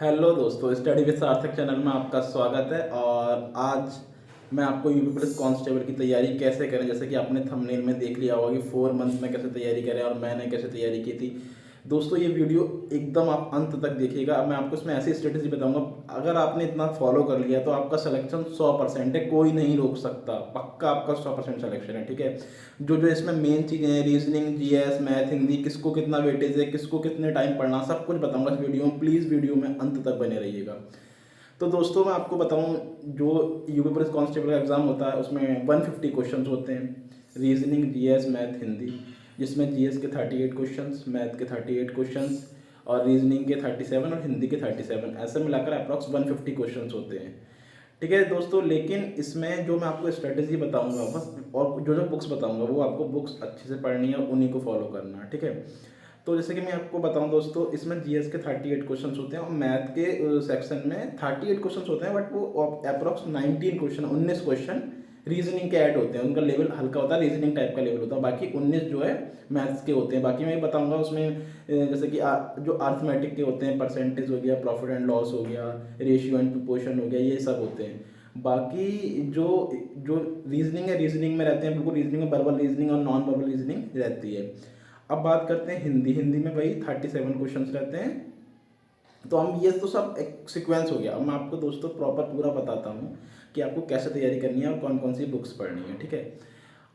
Hello दोस्तों, study with सार्थक channel में आपका स्वागत है। और आज मैं आपको यूपी पुलिस कांस्टेबल की तैयारी कैसे करें, जैसे कि आपने थंबनेल में देख लिया होगा कि 4 मंथ में कैसे तैयारी करें और मैंने कैसे तैयारी की थी। दोस्तों ये वीडियो एकदम आप अंत तक देखिएगा। मैं आपको इसमें ऐसी स्ट्रेटेजी बताऊंगा, अगर आपने इतना फॉलो कर लिया तो आपका सिलेक्शन 100% है, कोई नहीं रोक सकता। पक्का आपका 100% सिलेक्शन है। ठीक है, जो जो इसमें मेन चीज़ें हैं, रीजनिंग, जीएस, मैथ, हिंदी, किसको कितना वेटेज है, किसको कितने टाइम पढ़ना, सब कुछ बताऊंगा इस वीडियो में। प्लीज़ वीडियो में अंत तक बने रहिएगा। तो दोस्तों मैं आपको बताऊं, जो यूपी पुलिस कांस्टेबल का एग्ज़ाम होता है उसमें 150 क्वेश्चन होते हैं। रीजनिंग, जीएस, मैथ, हिंदी, जिसमें जीएस के 38 क्वेश्चंस, मैथ के 38 क्वेश्चंस और रीजनिंग के 37 और हिंदी के 37, ऐसे मिलाकर अप्रॉक्स 150 क्वेश्चंस होते हैं। ठीक है दोस्तों, लेकिन इसमें जो मैं आपको स्ट्रेटेजी बताऊंगा बस, और जो जो बुक्स बताऊंगा वो आपको बुक्स अच्छे से पढ़नी है और उन्हीं को फॉलो करना है। ठीक है, तो जैसे कि मैं आपको बताऊं दोस्तों, इसमें जीएस के 38 क्वेश्चंस होते हैं और मैथ के सेक्शन में 38 क्वेश्चंस होते हैं, बट वो अप्रॉक्स 19 क्वेश्चन रीजनिंग के ऐड होते हैं। उनका लेवल हल्का होता है, रीजनिंग टाइप का लेवल होता है। बाकी 19 जो है मैथ्स के होते हैं। बाकी मैं बताऊंगा उसमें जैसे कि जो अर्थमेटिक के होते हैं, परसेंटेज हो गया, प्रॉफिट एंड लॉस हो गया, रेशियो एंड प्रोपोर्शन हो गया, ये सब होते हैं। बाकी जो जो रीजनिंग है, रीजनिंग में रहते हैं बिल्कुल, रीजनिंग में वर्बल रीजनिंग और नॉन वर्बल रीजनिंग रहती है। अब बात करते हैं हिंदी। हिंदी में वही 37 क्वेश्चंस रहते हैं। तो हम ये तो सब एक सीक्वेंस हो गया। अब मैं आपको दोस्तों प्रॉपर पूरा बताता हूँ कि आपको कैसे तैयारी करनी है और कौन कौन सी बुक्स पढ़नी है। ठीक है,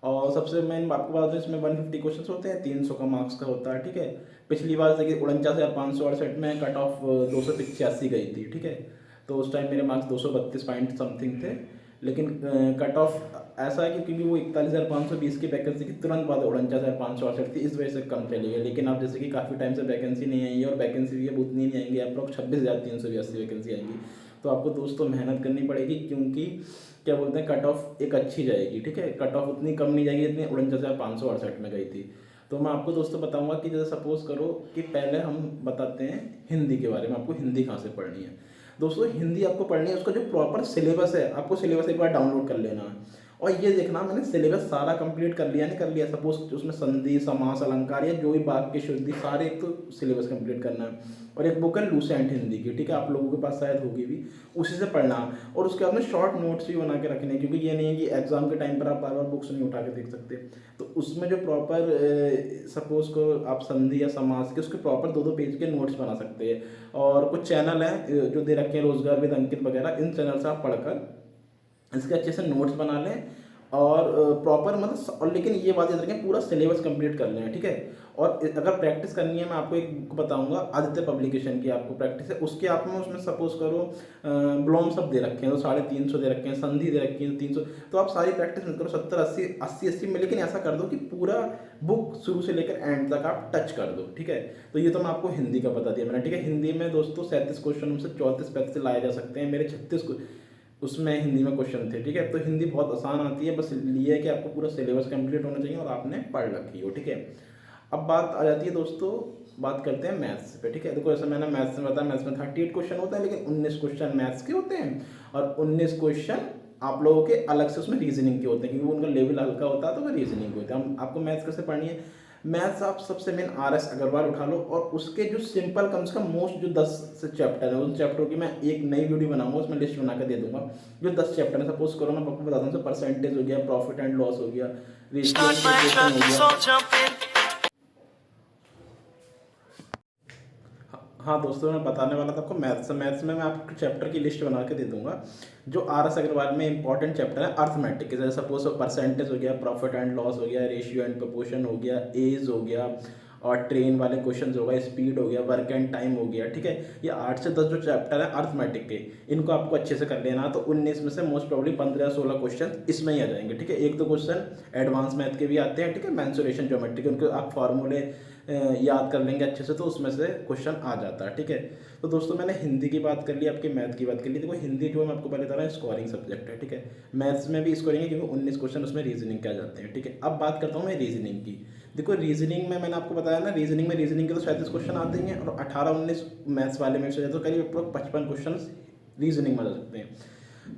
और सबसे मेन आपको बता दूँ, इसमें 150 क्वेश्चन होते हैं, 300 का मार्क्स का होता है। ठीक है, पिछली बार देखिए 49,568 में कट ऑफ 285 गई थी। ठीक है, तो उस टाइम मेरे मार्क्स 232 पॉइंट समथिंग थे। लेकिन कट ऑफ ऐसा है कि क्योंकि वो 41,520 की वैकेंसी की तुरंत बाद 49,568 थी, इस वजह से कम चली गई। लेकिन अब जैसे कि काफ़ी टाइम से वैकेंसी नहीं आई है और वैकेंसी भी अब उतनी नहीं आएंगी, अप्रॉक्स 26,382 वैकेंसी आएंगी। तो आपको दोस्तों मेहनत करनी पड़ेगी, क्योंकि क्या बोलते हैं, कट ऑफ एक अच्छी जाएगी। ठीक है, कट ऑफ उतनी कम नहीं जाएगी जितनी 49,568 में गई थी। तो मैं आपको दोस्तों बताऊंगा कि जैसे सपोज करो कि पहले हम बताते हैं हिंदी के बारे में, आपको हिंदी कहाँ से पढ़नी है। दोस्तों हिंदी आपको पढ़नी है, उसका जो प्रॉपर सिलेबस है, आपको सिलेबस एक बार डाउनलोड कर लेना है और ये देखना मैंने सिलेबस सारा कंप्लीट कर लिया नहीं कर लिया। सपोज उसमें संधि, समास, अलंकार या जो भी वाक्य शुद्धि, सारे एक तो सिलेबस कंप्लीट करना है। और एक बुक है लूसेंट हिंदी की, ठीक है, आप लोगों के पास शायद होगी भी, उसी से पढ़ना। और उसके बाद में शॉर्ट नोट्स भी बना के रखने हैं, क्योंकि ये नहीं है कि एग्जाम के टाइम पर आप बार बार बुक्स नहीं उठा के देख सकते। तो उसमें जो प्रॉपर सपोज को आप संधि या समास के, उसके प्रॉपर 2-2 पेज के नोट्स बना सकते हैं। और कुछ चैनल हैं जो दे रखे हैं, रोजगार विद अंकित वगैरह, इन चैनल से आप पढ़कर इसके अच्छे से नोट्स बना लें और प्रॉपर मतलब, और लेकिन ये बात याद रखें, पूरा सिलेबस कंप्लीट कर लें। ठीक है, और अगर प्रैक्टिस करनी है, मैं आपको एक बुक बताऊंगा, आदित्य पब्लिकेशन की आपको प्रैक्टिस है उसके। आप में उसमें सपोज करो ब्लॉम सब दे रखे हैं तो 350 दे रखे हैं, संधि दे रखी है 300। तो आप सारी प्रैक्टिस मत करो 70-80 में, लेकिन ऐसा कर दो कि पूरा बुक शुरू से लेकर एंड तक आप टच कर दो। ठीक है, तो ये तो मैं आपको हिंदी का बता दिया मैंने। ठीक है, हिंदी में दोस्तों 37 क्वेश्चन उनसे 34 लाए जा सकते हैं। मेरे 36 उसमें हिंदी में क्वेश्चन थे। ठीक है, तो हिंदी बहुत आसान आती है, बस ये है कि आपको पूरा सिलेबस कंप्लीट होना चाहिए और आपने पढ़ रखी हो। ठीक है, अब बात आ जाती है दोस्तों, बात करते हैं मैथ्स पे। ठीक है, देखो जैसे मैंने मैथ्स में बताया, मैथ्स में 38 क्वेश्चन होता है, लेकिन 19 क्वेश्चन मैथ्स के होते हैं और 19 क्वेश्चन आप लोगों के अलग से उसमें रीजनिंग के होते हैं, क्योंकि उनका लेवल हल्का होता है तो वो रीजनिंग के होते हैं। हम आपको मैथ्स कैसे पढ़नी है, मैथ्स आप सबसे मेन RS अग्रवाल उठा लो और उसके जो सिंपल कम से कम मोस्ट जो 10 से चैप्टर है, उन चैप्टरों की मैं एक नई वीडियो बनाऊंगा, उसमें लिस्ट बना कर दे दूंगा। जो 10 चैप्टर है, सपोज करो मैं आपको बताता हूँ, परसेंटेज हो गया, प्रॉफिट एंड लॉस हो गया, रेशियो एंड प्रोपोर्शन हो गया। हाँ दोस्तों, मैं बताने वाला था आपको मैथ्स। मैथ्स में मैं आपको चैप्टर की लिस्ट बना के दे दूंगा। जो RS अग्रवाल में इंपॉर्टेंट चैप्टर है अर्थमेटिक के, जैसे सपोज परसेंटेज हो गया, प्रॉफिट एंड लॉस हो गया, रेशियो एंड प्रोपोर्शन हो गया, एज हो गया, और ट्रेन वाले क्वेश्चन हो गया, स्पीड हो गया, वर्क एंड टाइम हो गया। ठीक है, ये 8 से 10 जो चैप्टर है अर्थमेटिक के, इनको आपको अच्छे से कर लेना। तो 19 में से मोस्ट प्रॉब्ली 15-16 क्वेश्चन इसमें ही आ जाएंगे। ठीक है, एक दो क्वेश्चन एडवांस मैथ के भी आते हैं। ठीक है, मेंसुरेशन ज्योमेट्री के, उनको आप फॉर्मूले याद कर लेंगे अच्छे से, तो उसमें से क्वेश्चन आ जाता है। ठीक है, तो दोस्तों मैंने हिंदी की बात कर ली, आपके मैथ की बात कर ली। देखो हिंदी जो मैं आपको पहले बता रहा हूँ स्कोरिंग सब्जेक्ट है। ठीक है, मैथ्स में भी स्कोरिंग है, क्योंकि 19 क्वेश्चन उसमें रीजनिंग के आ जाते हैं। ठीक है, अब बात करता हूँ मैं रीजनिंग की। देखो रीजनिंग में मैंने आपको बताया ना, रीजनिंग के तो 37 क्वेश्चन आते ही हैं और 18-19 मैथ्स वाले में से, तो करीब 55 क्वेश्चन रीजनिंग में आ सकते हैं।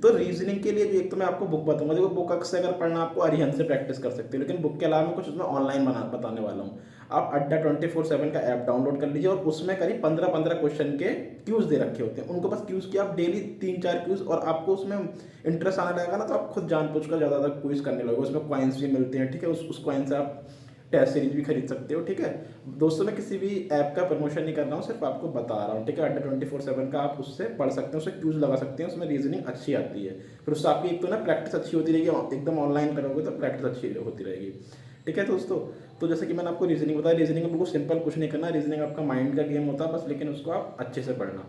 तो रीजनिंग के लिए भी एक तो मैं आपको बुक बताऊंगा, देखो बुक से अगर पढ़ना आपको अरिहंत से प्रैक्टिस कर सकते हो, लेकिन बुक के अलावा मैं कुछ उसमें ऑनलाइन बताने वाला हूँ। आप अड्डा 24/7 का ऐप डाउनलोड कर लीजिए और उसमें करीब 15-15 क्वेश्चन के क्यूज दे रखे होते हैं, उनको बस क्यूज की आप डेली 3-4 क्यूज, और आपको उसमें इंटरेस्ट आने लगेगा ना तो आप खुद जान पूछ कर ज़्यादा क्यूज करने लगोगे। उसमें कॉइन्स भी मिलते हैं, ठीक है, उस कॉइन से आप टेस्ट सीरीज भी खरीद सकते हो, ठीक है। दोस्तों मैं किसी भी ऐप का प्रमोशन नहीं कर रहा हूँ, सिर्फ आपको बता रहा हूँ, ठीक है। अड्डा 24/7 का आप उससे पढ़ सकते हैं, उससे क्यूज लगा सकते हैं, उसमें रीजनिंग अच्छी आती है। फिर उससे आपकी एक तो ना प्रैक्टिस अच्छी होती रहेगी, एकदम ऑनलाइन करोगे तो प्रैक्टिस अच्छी होती रहेगी, ठीक है दोस्तों। तो जैसे कि मैंने आपको रीजनिंग बताया, रीजनिंग में बिल्कुल सिंपल कुछ नहीं करना, रीजनिंग आपका माइंड का गेम होता है बस, लेकिन उसको आप अच्छे से पढ़ना।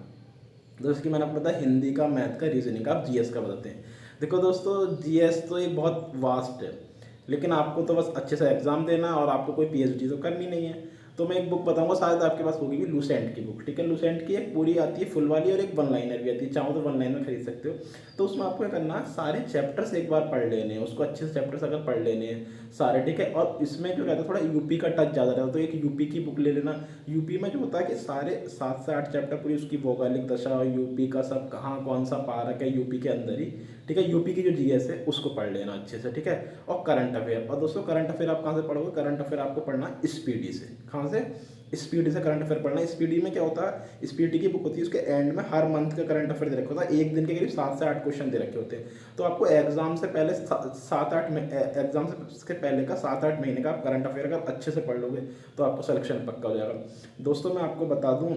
जैसे कि मैंने आपको बताया हिंदी का, मैथ का, रीजनिंग का, आप जीएस का बताते हैं। देखो दोस्तों, जीएस तो एक बहुत वास्ट है, लेकिन आपको तो बस अच्छे से एग्जाम देना है और आपको कोई पीएचडी तो करनी नहीं है। तो मैं एक बुक बताऊंगा, शायद आपके पास होगी भी, लूसेंट की बुक, ठीक है। लूसेंट की एक पूरी आती है फुल वाली और एक वन लाइनर भी आती है, चाहो तो वन लाइनर खरीद सकते हो। तो उसमें आपको क्या करना है, सारे चैप्टर्स एक बार पढ़ लेने हैं, उसको अच्छे से चैप्टर्स अगर पढ़ लेने हैं सारे, ठीक है। और इसमें जो रहता है थोड़ा यूपी का टच ज़्यादा रहता है, तो एक यूपी की बुक ले लेना। यूपी में जो होता है कि सारे 7 से 8 चैप्टर पूरी उसकी भौगोलिक दशा और यूपी का सब कहाँ कौन सा पार्क है यूपी के अंदर ही, ठीक है। यूपी की जो जीएस है उसको पढ़ लेना अच्छे से, ठीक है। और करंट अफेयर, और दोस्तों करंट अफेयर आप कहाँ से पढ़ोगे, करंट अफेयर आपको पढ़ना स्पीडी से। कहाँ से? स्पीडी से करंट अफेयर पढ़ना। स्पीडी में क्या होता है, स्पीडी की बुक होती है, उसके एंड में हर मंथ का करंट अफेयर दे रखा होता है, एक दिन के करीब 7 से 8 क्वेश्चन दे रखे होते हैं। तो आपको एग्जाम से पहले 7-8 में एग्जाम से पहले का 7-8 महीने का आप करंट अफेयर अगर अच्छे से पढ़ लोगे तो आपको सिलेक्शन पक्का हो जाएगा। दोस्तों मैं आपको बता दूं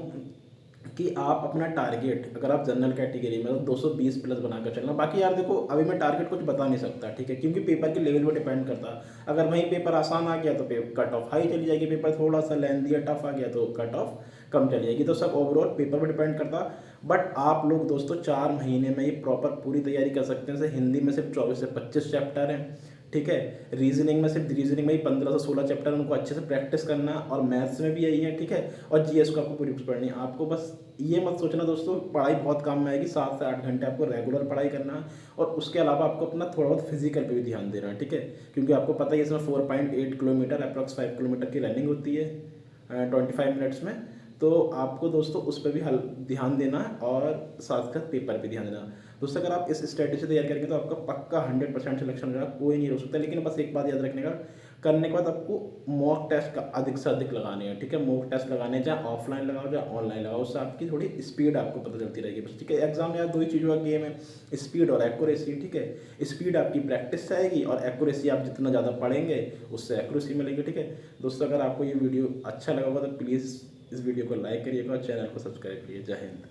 कि आप अपना टारगेट, अगर आप जनरल कैटेगरी में तो 220 प्लस बनाकर चलना। बाकी यार देखो, अभी मैं टारगेट कुछ बता नहीं सकता, ठीक है, क्योंकि पेपर के लेवल पर डिपेंड करता है। अगर वहीं पेपर आसान आ गया तो कट ऑफ हाई चली जाएगी, पेपर थोड़ा सा लेंथी या टफ आ गया तो कट ऑफ कम चली जाएगी। तो सब ओवरऑल पेपर पर डिपेंड करता। बट आप लोग दोस्तों 4 महीने में ही प्रॉपर पूरी तैयारी कर सकते हैं। जैसे हिंदी में सिर्फ 24 से 25 चैप्टर हैं, ठीक है। रीजनिंग में सिर्फ रीजनिंग में ही 15 से 16 चैप्टर, उनको अच्छे से प्रैक्टिस करना, और मैथ्स में भी यही है, ठीक है। और जीएस को आपको पूरी पढ़नी है। आपको बस ये मत सोचना दोस्तों पढ़ाई बहुत काम में आएगी, 7 से 8 घंटे आपको रेगुलर पढ़ाई करना है, और उसके अलावा आपको अपना थोड़ा बहुत फिजिकल पे भी ध्यान देना है, ठीक है। क्योंकि आपको पता ही है इसमें 4.8 किलोमीटर अप्रॉक्स 5 किलोमीटर की रनिंग होती है 25 मिनट्स में। तो आपको दोस्तों उस पर भी ध्यान देना है, और साथ साथ पेपर पे ध्यान देना। दोस्तों अगर आप इस स्ट्रेटेजी से तैयार करेंगे तो आपका पक्का 100% सिलेक्शन हो जाएगा, कोई नहीं रोक सकता। लेकिन बस एक बात याद रखने का, करने के बाद आपको मॉक टेस्ट का अधिक से अधिक लगाने हैं, ठीक है। मॉक टेस्ट लगाने हैं, चाहे ऑफलाइन लगाओ चाहे ऑनलाइन लगाओ, उससे आपकी थोड़ी स्पीड आपको पता चलती रहेगी बस, ठीक है। एग्जाम में यार 2 ही चीज़ों का गेम है, स्पीड और एक्यूरेसी, ठीक है। स्पीड आपकी प्रैक्टिस से आएगी, और एक्यूरेसी आप जितना ज़्यादा पढ़ेंगे उससे एक्यूरेसी मिलेगी, ठीक है। दोस्तों अगर आपको ये वीडियो अच्छा लगा होगा तो प्लीज़ इस वीडियो को लाइक करिएगा और चैनल को सब्सक्राइब करिए। जय हिंद।